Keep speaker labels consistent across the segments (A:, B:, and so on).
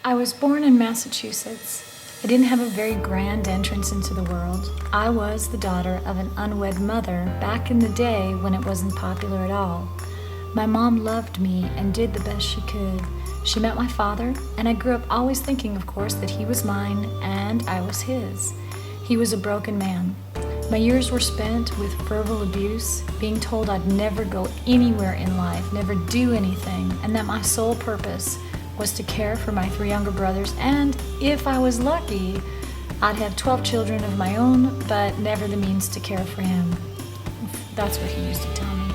A: I was born in Massachusetts. I didn't have a very grand entrance into the world. I was the daughter of an unwed mother back in the day when it wasn't popular at all. My mom loved me and did the best she could. She met my father, and I grew up always thinking, of course, that he was mine and I was his. He was a broken man. My years were spent with verbal abuse, being told I'd never go anywhere in life, never do anything, and that my sole purpose was to care for my 3 younger brothers, and if I was lucky, I'd have 12 children of my own, but never the means to care for him. That's what he used to tell me.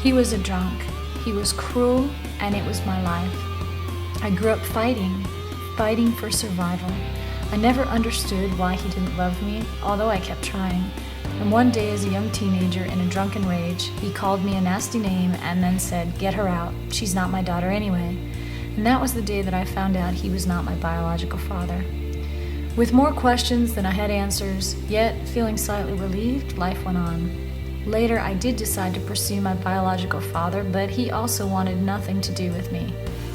A: He was a drunk. He was cruel, and it was my life. I grew up fighting for survival. I never understood why he didn't love me, although I kept trying. And one day as a young teenager in a drunken rage, he called me a nasty name and then said, "Get her out. She's not my daughter anyway." And that was the day that I found out he was not my biological father. With more questions than I had answers, yet feeling slightly relieved, life went on. Later, I did decide to pursue my biological father, but he also wanted nothing to do with me.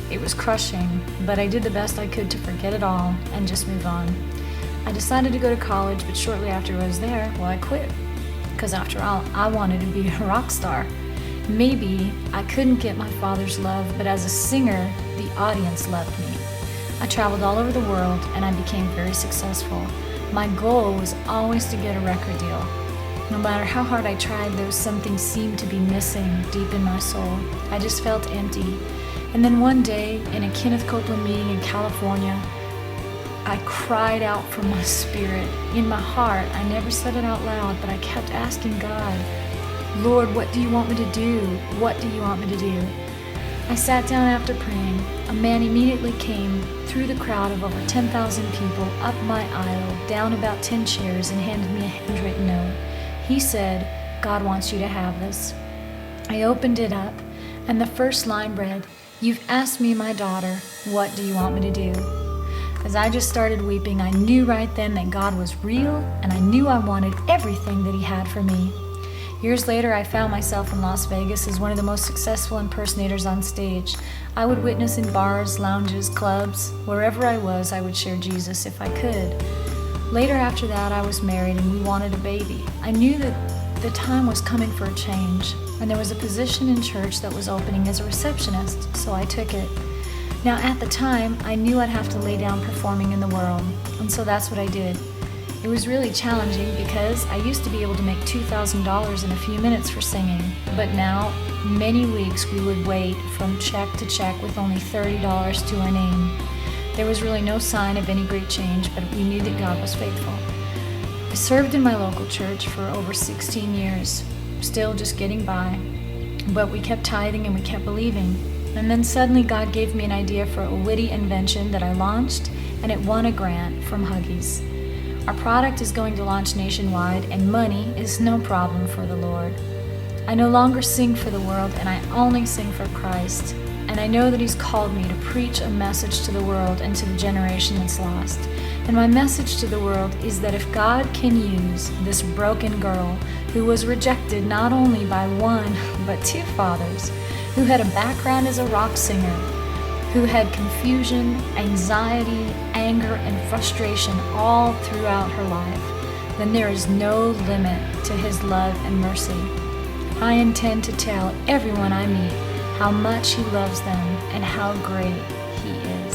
A: It was crushing, but I did the best I could to forget it all and just move on. I decided to go to college, but shortly after I was there, I quit. Because after all, I wanted to be a rock star. Maybe I couldn't get my father's love, but as a singer, the audience loved me. I traveled all over the world and I became very successful. My goal was always to get a record deal. No matter how hard I tried, there was something seemed to be missing deep in my soul. I just felt empty. And then one day, in a Kenneth Copeland meeting in California, I cried out from my spirit. In my heart, I never said it out loud, but I kept asking God, "Lord, what do you want me to do? What do you want me to do?" I sat down after praying. A man immediately came through the crowd of over 10,000 people, up my aisle, down about 10 chairs, and handed me a handwritten note. He said, "God wants you to have this." I opened it up, and the first line read, "You've asked me, my daughter, what do you want me to do?" As I just started weeping, I knew right then that God was real, and I knew I wanted everything that He had for me. Years later, I found myself in Las Vegas as one of the most successful impersonators on stage. I would witness in bars, lounges, clubs. Wherever I was, I would share Jesus if I could. Later after that, I was married and we wanted a baby. I knew that the time was coming for a change, and there was a position in church that was opening as a receptionist, so I took it. Now, at the time, I knew I'd have to lay down performing in the world, and so that's what I did. It was really challenging because I used to be able to make $2,000 in a few minutes for singing, but now, many weeks we would wait from check to check with only $30 to our name. There was really no sign of any great change, but we knew that God was faithful. I served in my local church for over 16 years, still just getting by, but we kept tithing and we kept believing. And then suddenly God gave me an idea for a witty invention that I launched, and it won a grant from Huggies. Our product is going to launch nationwide, and money is no problem for the Lord. I no longer sing for the world, and I only sing for Christ. And I know that He's called me to preach a message to the world and to the generation that's lost. And my message to the world is that if God can use this broken girl who was rejected not only by one, but 2 fathers, who had a background as a rock singer, who had confusion, anxiety, anger, and frustration all throughout her life, then there is no limit to His love and mercy. I intend to tell everyone I meet how much He loves them and how great He is.